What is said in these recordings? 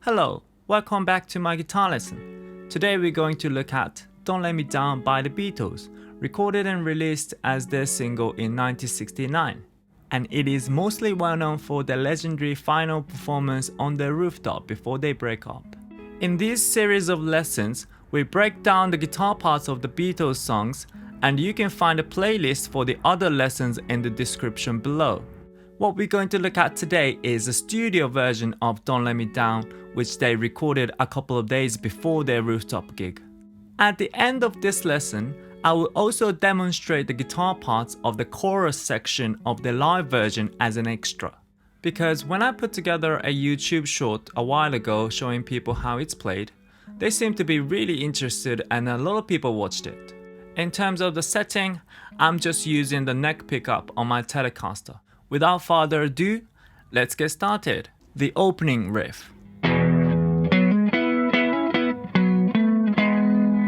Hello, welcome back to my guitar lesson. Today we're going to look at Don't Let Me Down by the Beatles, recorded and released as their single in 1969. And it is mostly well known for their legendary final performance on their Rooftop before they break up. In this series of lessons, we break down the guitar parts of the Beatles songs, and you can find a playlist for the other lessons in the description below. What we're going to look at today is a studio version of Don't Let Me Down, which they recorded a couple of days before their Rooftop gig. At the end of this lesson, I will also demonstrate the guitar parts of the chorus section of the live version as an extra. Because when I put together a YouTube short a while ago showing people how it's played, they seemed to be really interested and a lot of people watched it. In terms of the setting, I'm just using the neck pickup on my Telecaster. Without further ado, let's get started. The opening riff.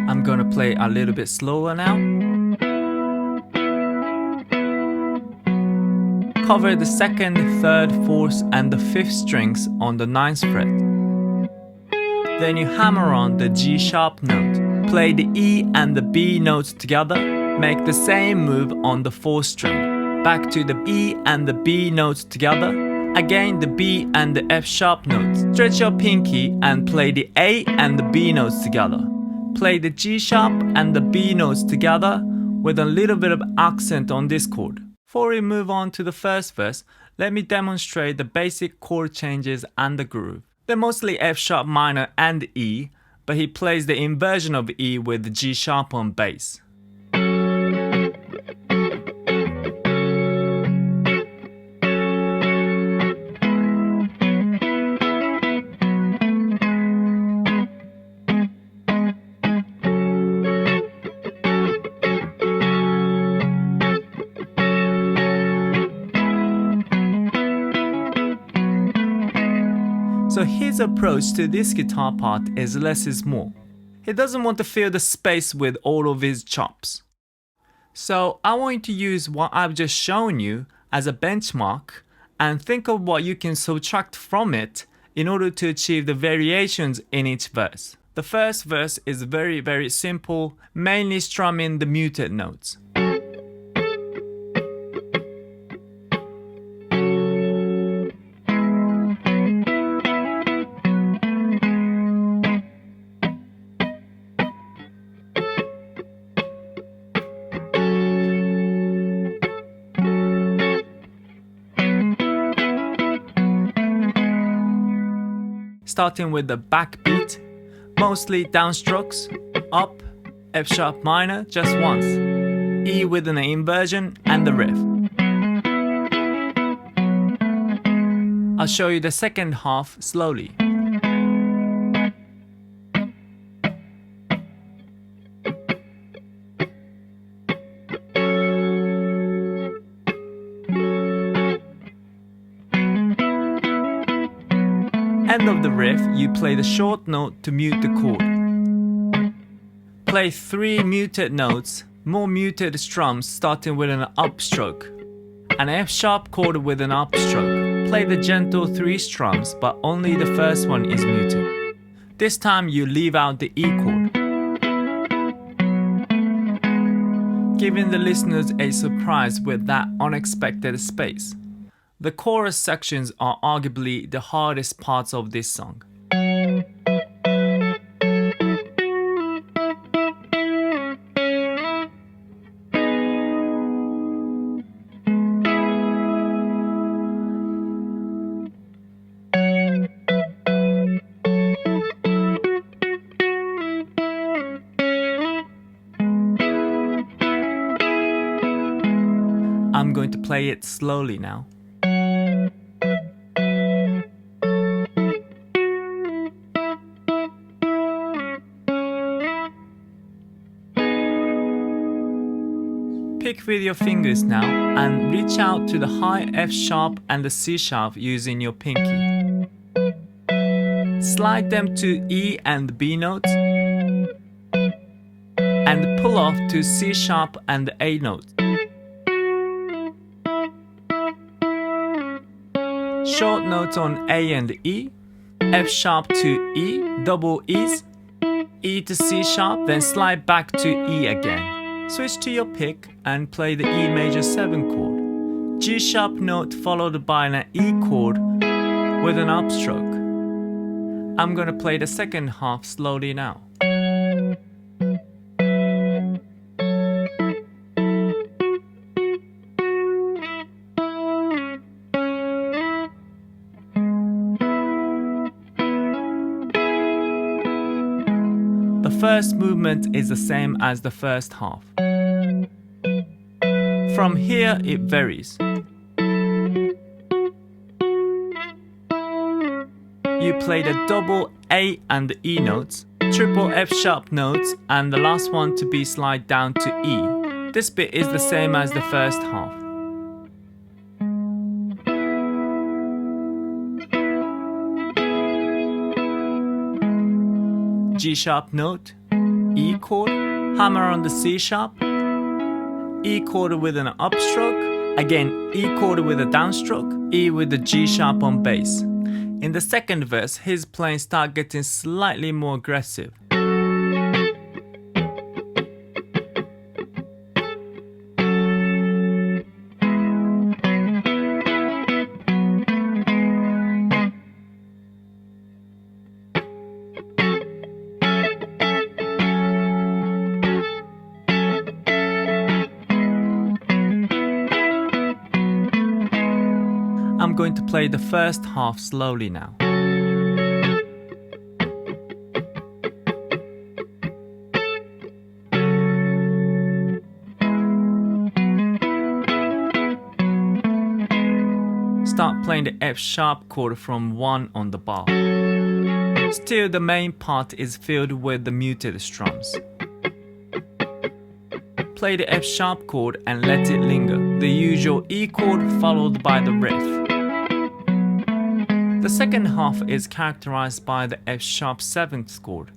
I'm gonna play a little bit slower now. Cover the second, third, fourth and the fifth strings on the 9th fret. Then you hammer on the G sharp note. Play the E and the B notes together. Make the same move on the 4th string. Back to the E and the B notes together. Again the B and the F sharp notes. Stretch your pinky and play the A and the B notes together. Play the G sharp and the B notes together with a little bit of accent on this chord. Before we move on to the first verse, let me demonstrate the basic chord changes and the groove. They're mostly F sharp minor and E, but he plays the inversion of E with the G sharp on bass. So his approach to this guitar part is less is more. He doesn't want to fill the space with all of his chops. So I want you to use what I've just shown you as a benchmark and think of what you can subtract from it in order to achieve the variations in each verse. The first verse is very simple, mainly strumming the muted notes. Starting with the backbeat, mostly downstrokes, up, F sharp minor just once, E with an inversion and the riff. I'll show you the second half slowly. End of the riff, you play the short note to mute the chord. Play 3 muted notes, more muted strums starting with an upstroke. An F sharp chord with an upstroke. Play the gentle 3 strums, but only the first one is muted. This time you leave out the E chord, giving the listeners a surprise with that unexpected space. The chorus sections are arguably the hardest parts of this song. I'm going to play it slowly now. Pick with your fingers now and reach out to the high F sharp and the C sharp using your pinky. Slide them to E and B notes and pull off to C sharp and A notes. short notes on A and E, F sharp to E, double E's, E to C sharp, then slide back to E again. Switch to your pick and play the E major 7 chord. G sharp note followed by an E chord with an upstroke. I'm gonna play the second half slowly now. The first movement is the same as the first half. From here it varies. You play the double A and the E notes, triple F sharp notes, and the last one to be slide down to E. This bit is the same as the first half. G sharp note, E chord, hammer on the C sharp, E chord with an upstroke, again E chord with a downstroke, E with the G sharp on bass. In the second verse, his playing starts getting slightly more aggressive. I'm going to play the first half slowly now. Start playing the F sharp chord from 1 on the bar. Still, the main part is filled with the muted strums. Play the F sharp chord and let it linger. The usual E chord followed by the riff. The second half is characterized by the F sharp 7th chord.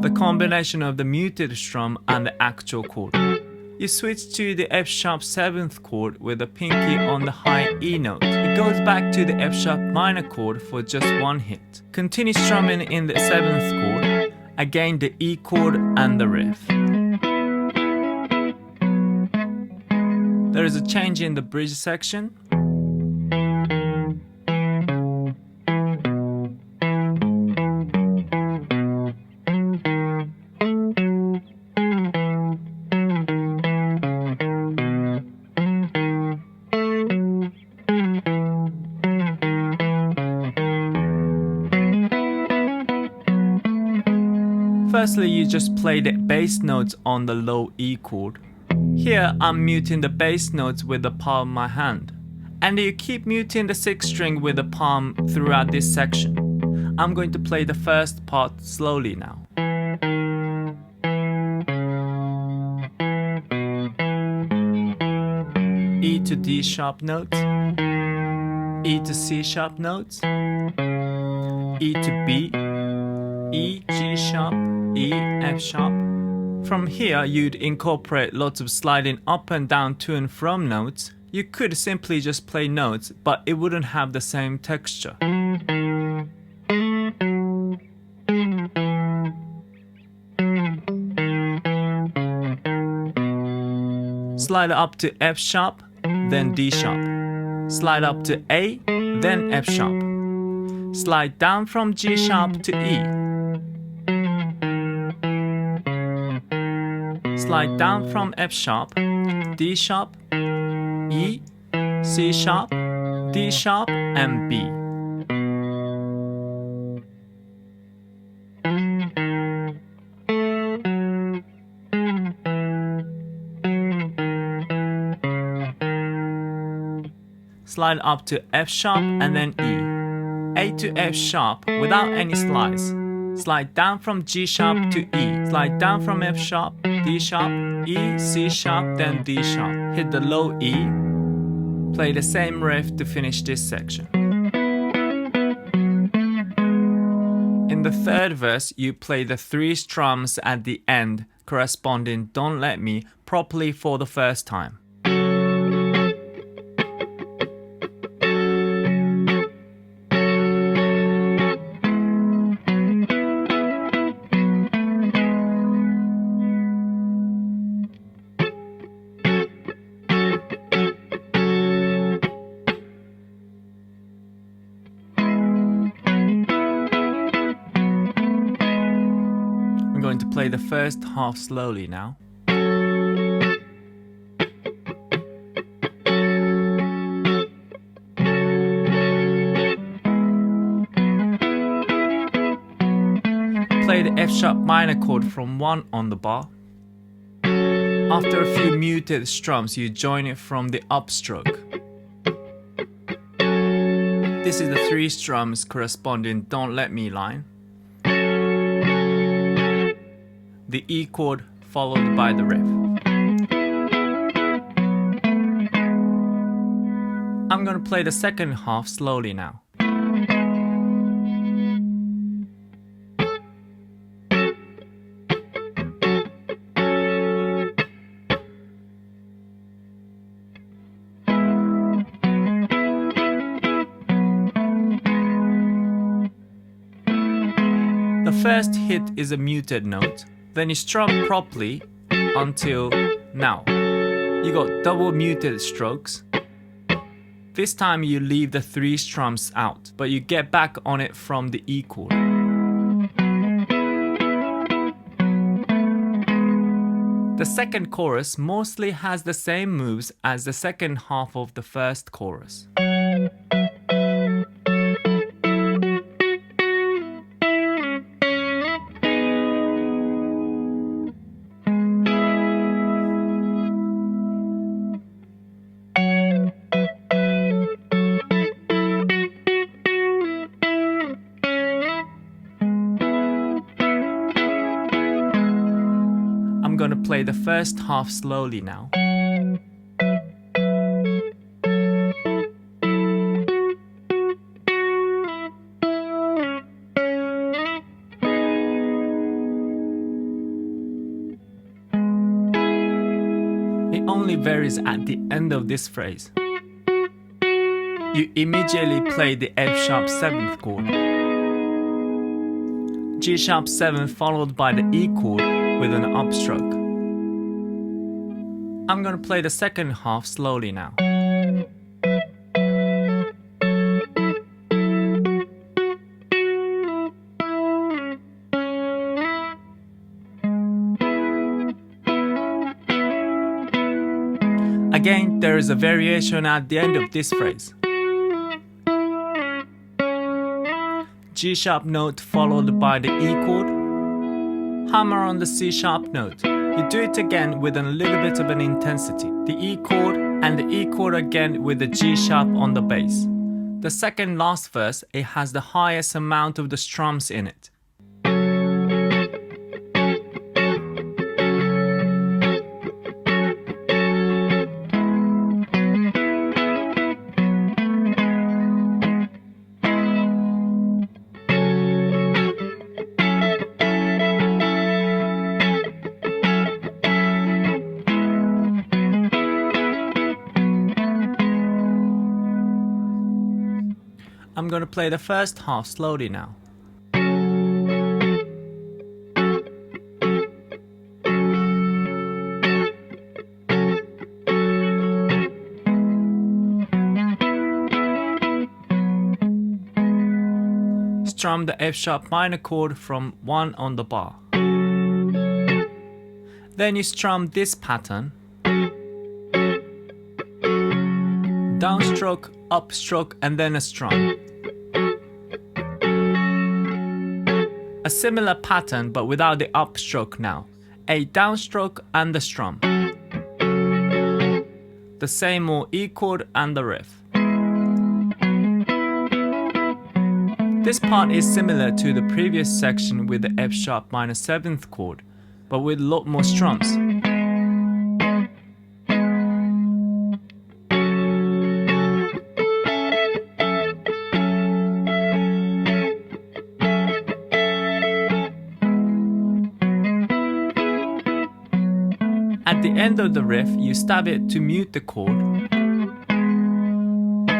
The combination of the muted strum and the actual chord. You switch to the F sharp 7th chord with the pinky on the high E note. It goes back to the F sharp minor chord for just one hit. Continue strumming in the 7th chord, again the E chord and the riff. There is a change in the bridge section. Firstly, you just play the bass notes on the low E chord. Here, I'm muting the bass notes with the palm of my hand. And you keep muting the 6th string with the palm throughout this section. I'm going to play the first part slowly now. E to D sharp notes, E to C sharp notes, E to B, E, G sharp, E, F sharp. From here, you'd incorporate lots of sliding up and down to and from notes. You could simply just play notes, but it wouldn't have the same texture. Slide up to F sharp, then D sharp. Slide up to A, then F sharp. Slide down from G sharp to E. Slide down from F sharp, D sharp, E, C sharp, D sharp, and B. Slide up to F sharp and then E. A to F sharp without any slides. Slide down from G sharp to E. Slide down from F sharp, D sharp, E, C sharp, then D sharp. Hit the low E. Play the same riff to finish this section. In In the third verse, you play the 3 strums at the end corresponding Don't Let Me properly for the first time. I'm going to play the first half slowly now. Play the F sharp minor chord from 1 on the bar. After a few muted strums, you join it from the upstroke. This is the 3 strums corresponding Don't Let Me line. The E chord followed by the riff. I'm going to play the second half slowly now. The first hit is a muted note. Then you strum properly until now. You got double muted strokes. This time you leave the 3 strums out, but you get back on it from the E chord. The second chorus mostly has the same moves as the second half of the first chorus. I'm gonna play the first half slowly now. It only varies at the end of this phrase. You immediately play the F sharp 7th chord, G sharp 7 followed by the E chord with an upstroke. I'm gonna play the second half slowly now. Again, there is a variation at the end of this phrase. G sharp note followed by the E chord. Hammer on the C sharp note. You do it again with a little bit of an intensity. The E chord and the E chord again with the G sharp on the bass. The second last verse, it has the highest amount of the strums in it. I'm gonna play the first half slowly now. Strum the F sharp minor chord from 1 on the bar. Then you strum this pattern. Downstroke, upstroke, and then a strum. A similar pattern but without the upstroke now. A downstroke and the strum. The same more E chord and the riff. This part is similar to the previous section with the F sharp minor 7th chord, but with a lot more strums. At the end of the riff, you stab it to mute the chord,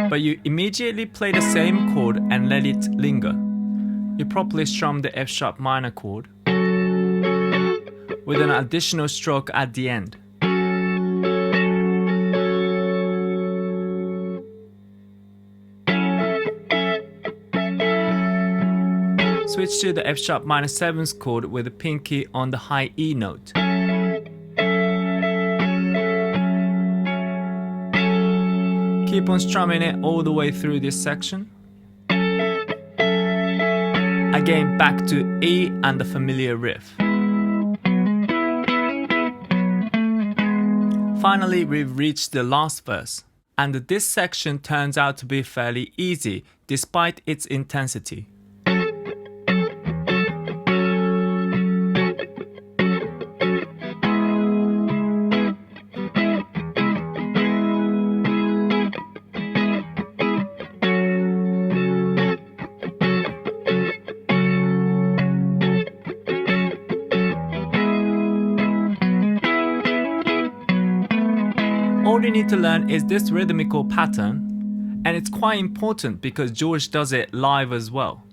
but you immediately play the same chord and let it linger. You properly strum the F sharp minor chord with an additional stroke at the end. Switch to the F sharp minor 7th chord with the pinky on the high E note. Keep on strumming it all the way through this section. Again, back to E and the familiar riff. Finally, we've reached the last verse, and this section turns out to be fairly easy despite its intensity. All you need to learn is this rhythmical pattern, and it's quite important because George does it live as well.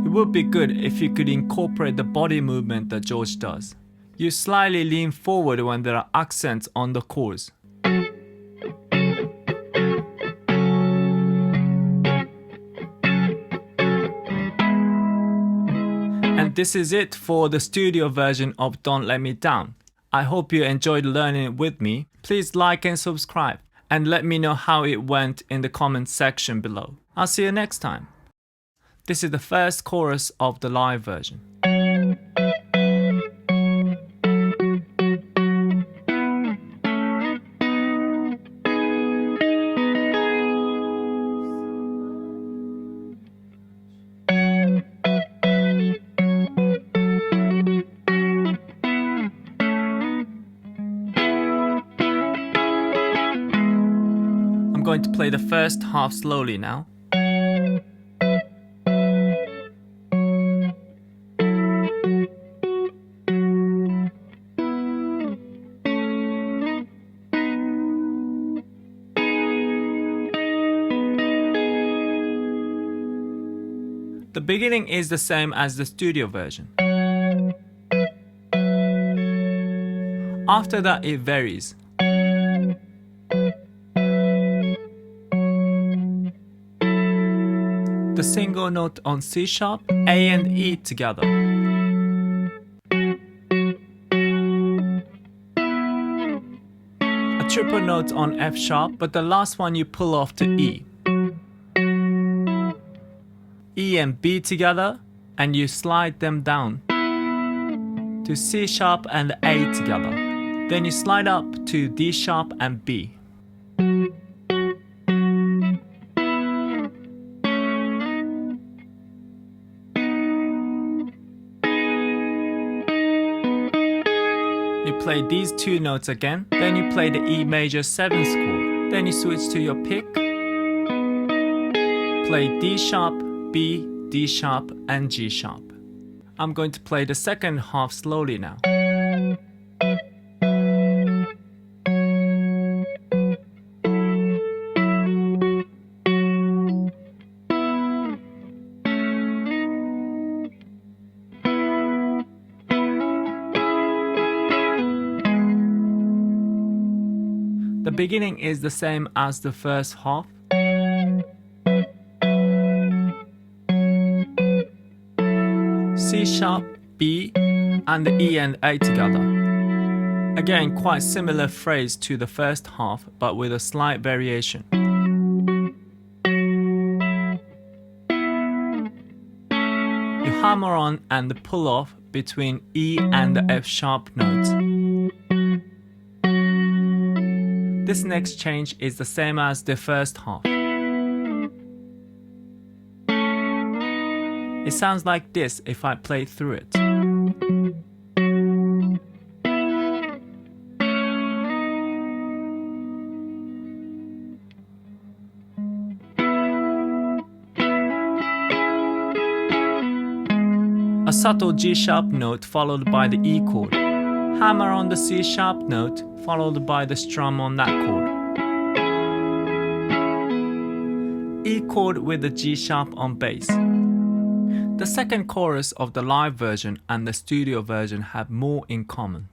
It would be good if you could incorporate the body movement that George does. You slightly lean forward when there are accents on the chords. And this is it for the studio version of Don't Let Me Down. I hope you enjoyed learning it with me. Please like and subscribe, and let me know how it went in the comments section below. I'll see you next time. This is the first chorus of the live version. I'm going to play the first half slowly now. The beginning is the same as the studio version. After that, it varies. The single note on C sharp, A and E together. A triple note on F sharp, but the last one you pull off to E. E and B together, and you slide them down to C sharp and A together. Then you slide up to D sharp and B. You play these two notes again, then you play the E major 7th chord. Then you switch to your pick, play D sharp, B, D sharp and G sharp. I'm going to play the second half slowly now. The beginning is the same as the first half. C sharp, B, and the E and A together. Again, quite similar phrase to the first half, but with a slight variation. You hammer on and pull off between E and the F sharp note. This next change is the same as the first half. It sounds like this if I play through it. A subtle G sharp note followed by the E chord. Hammer on the C sharp note followed by the strum on that chord. E chord with the G sharp on bass. The second chorus of the live version and the studio version have more in common.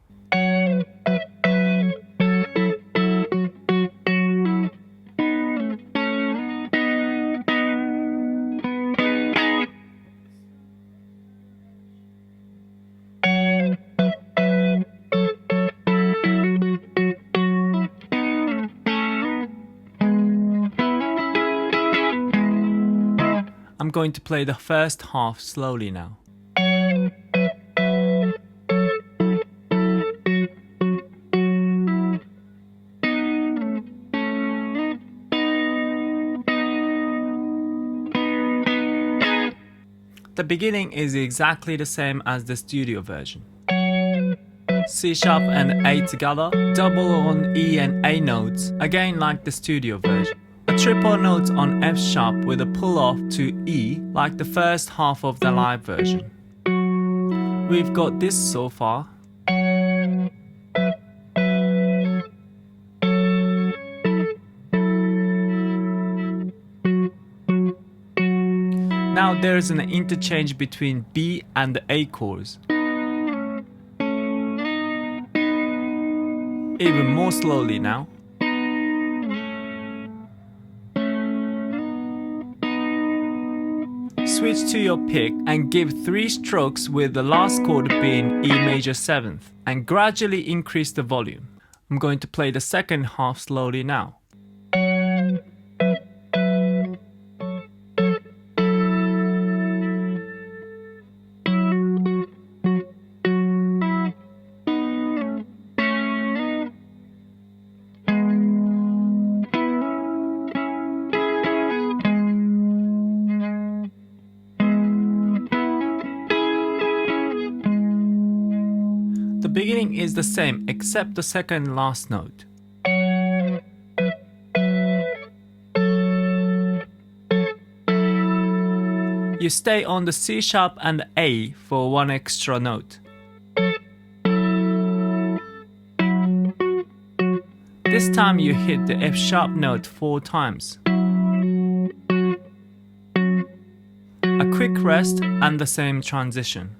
I'm going to play the first half slowly now. The beginning is exactly the same as the studio version. C sharp and A together, double on E and A notes, again like the studio version. A triple note on F sharp with a pull off to E like the first half of the live version. We've got this so far. Now there's an interchange between B and the A chords. Even more slowly now. Switch to your pick and give 3 strokes with the last chord being E major 7th and gradually increase the volume. I'm going to play the second half slowly now. The beginning is the same except the second last note. You stay on the C sharp and A for one extra note. This time you hit the F sharp note 4 times. A quick rest and the same transition.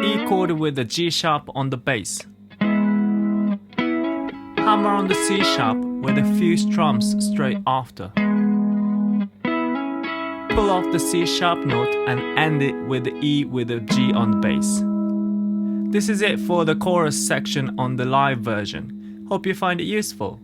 E chord with the G sharp on the bass. Hammer on the C sharp with a few strums straight after. Pull off the C sharp note and end it with the E with a G on the bass. This is it for the chorus section on the live version. Hope you find it useful.